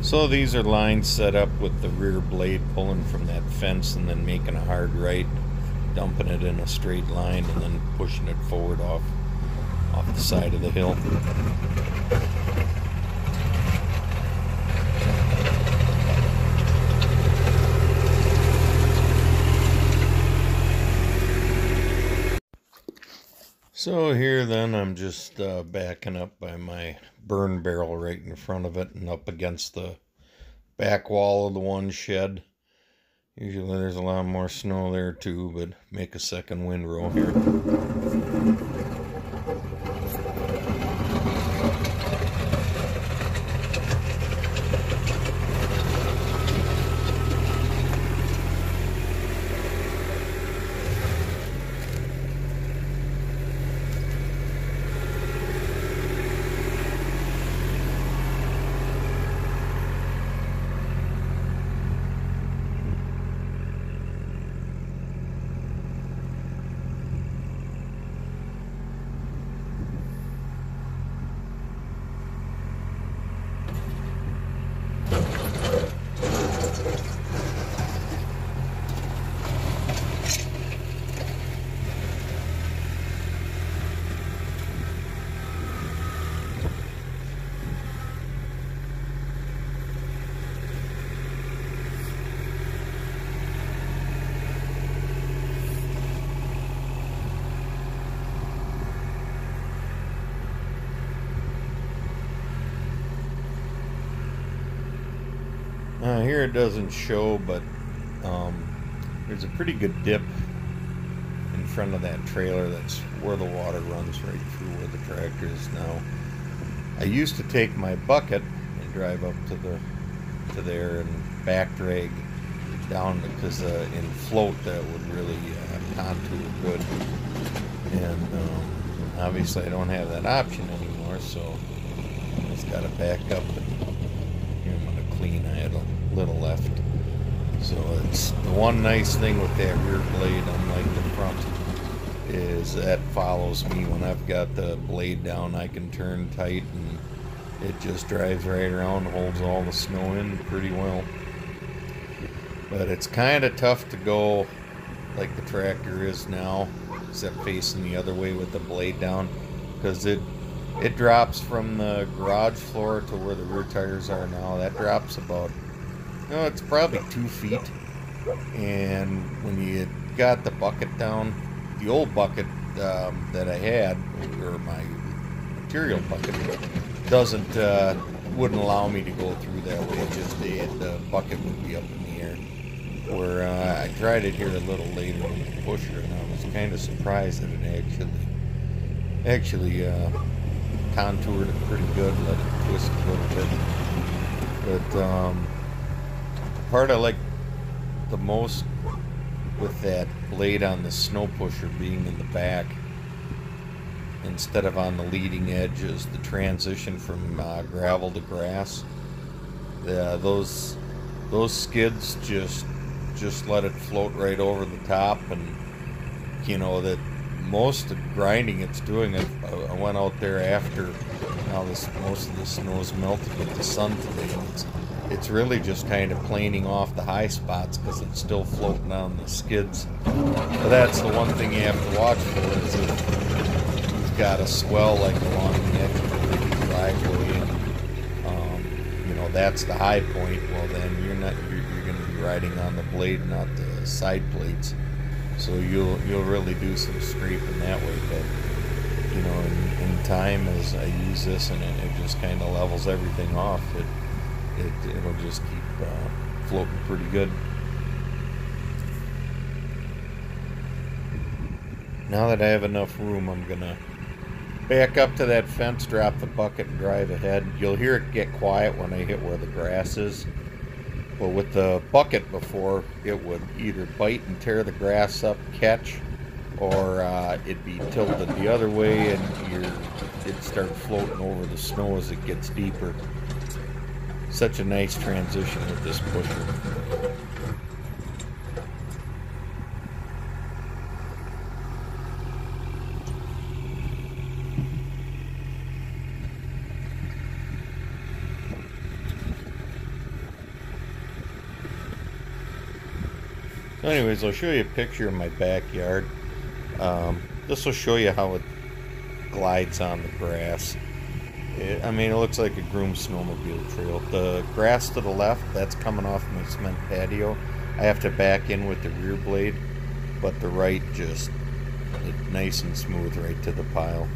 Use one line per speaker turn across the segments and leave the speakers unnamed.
So these are lines set up with the rear blade pulling from that fence and then making a hard right, dumping it in a straight line, and then pushing it forward off the side of the hill. So here then I'm just backing up by my burn barrel right in front of it and up against the back wall of the one shed. Usually there's a lot more snow there too, but make a second windrow here. Here it doesn't show, but there's a pretty good dip in front of that trailer. That's where the water runs right through where the tractor is now. I used to take my bucket and drive up to there and back drag down, because in float that would really contour good. And obviously I don't have that option anymore, so I just got to back up and here I'm going to clean. I had a little left. So it's the one nice thing with that rear blade, unlike the front, is that follows me. When I've got the blade down, I can turn tight and it just drives right around, holds all the snow in pretty well. But it's kind of tough to go like the tractor is now, except facing the other way with the blade down, because it drops from the garage floor to where the rear tires are now. That drops about, it's probably 2 feet. And when you got the bucket down, the old bucket that I had, or my material bucket, wouldn't allow me to go through that way. It just the bucket would be up in the air. Where I tried it here a little later with the pusher, and I was kind of surprised that it actually contoured it pretty good, let it twist a little bit. But the part I like the most with that blade on the snow pusher being in the back instead of on the leading edge is the transition from gravel to grass. Those skids just let it float right over the top, and you know that most of the grinding it's doing. I went out there after most of the snow's melted with the sun today, and it's really just kind of planing off the high spots because it's still floating on the skids. But that's the one thing you have to watch for, is if you've got a swell like along the edge of the big driveway, and that's the high point. Well, then you're going to be riding on the blade, not the side plates. So you'll really do some scraping that way. But in time, as I use this and it just kind of levels everything off, it'll just keep floating pretty good. Now that I have enough room, I'm gonna back up to that fence, drop the bucket, and drive ahead. You'll hear it get quiet when I hit where the grass is. But with the bucket before, it would either bite and tear the grass up, catch, or it'd be tilted the other way and it'd start floating over the snow as it gets deeper. Such a nice transition with this pusher. So anyways, I'll show you a picture of my backyard. This will show you how it glides on the grass. I mean, it looks like a groomed snowmobile trail. The grass to the left, that's coming off my cement patio. I have to back in with the rear blade, but the right just nice and smooth right to the pile.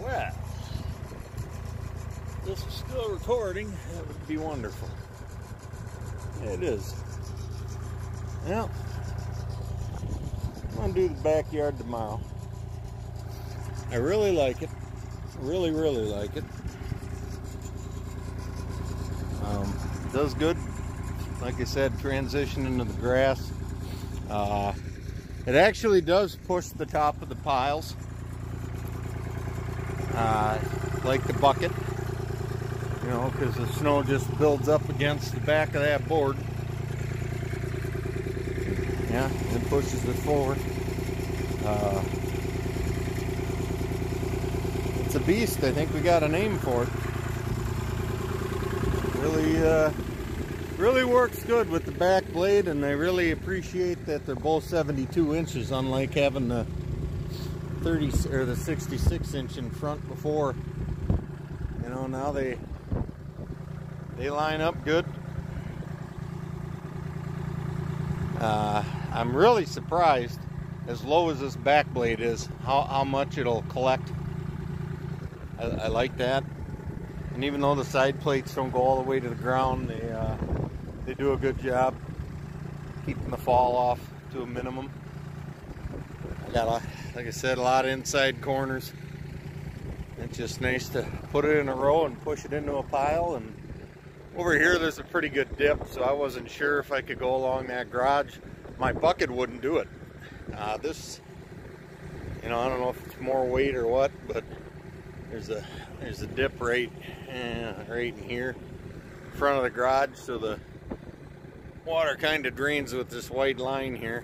Well, this is still recording. That would be wonderful. Yeah, it is. Well, I'm going to do the backyard tomorrow. I really like it. Really, really like it. Does good. Like I said, transition into the grass. It actually does push the top of the piles. Like the bucket, you know, because the snow just builds up against the back of that board. Yeah, it pushes it forward. It's a beast. I think we got a name for it. Really works good with the back blade, and I really appreciate that they're both 72 inches, unlike having the 30 or the 66 inch in front before. You know, now they line up good. I'm really surprised, as low as this back blade is, how much it'll collect. I like that. And even though the side plates don't go all the way to the ground, they do a good job keeping the fall off to a minimum. I got, like I said, a lot of inside corners. It's just nice to put it in a row and push it into a pile. And over here there's a pretty good dip, so I wasn't sure if I could go along that garage. My bucket wouldn't do it. This, you know, I don't know if it's more weight or what, but there's a dip right in here, in front of the garage, so the water kind of drains with this white line here,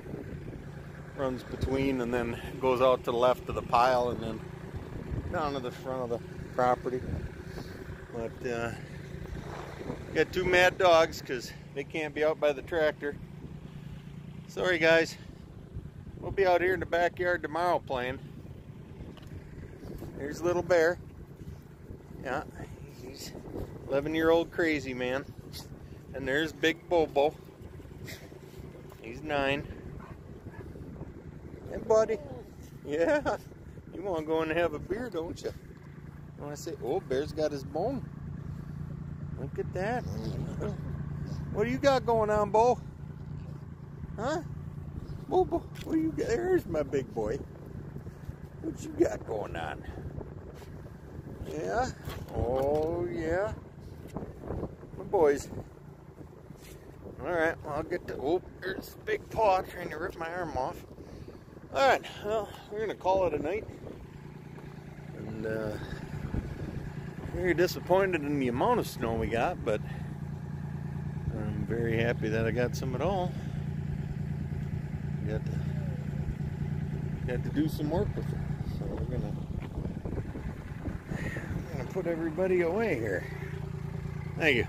runs between, and then goes out to the left of the pile, and then down to the front of the property. But got two mad dogs because they can't be out by the tractor. Sorry guys, we'll be out here in the backyard tomorrow playing. Here's little bear. Yeah, he's 11-year-old crazy man. And there's big Bobo. He's 9. Hey buddy. Yeah, you want to go in and have a beer, don't you? I want to say, oh, Bear's got his bone. Look at that. What do you got going on, Bo? Huh? Bobo, what do you got? There's my big boy. What you got going on? Yeah? Oh, yeah? My boys. Alright, well, I'll get to... Oh, there's a big paw trying to rip my arm off. Alright, well, we're going to call it a night. And, very disappointed in the amount of snow we got, but I'm very happy that I got some at all. Got to do some work with it. So we're gonna put everybody away here. Thank you.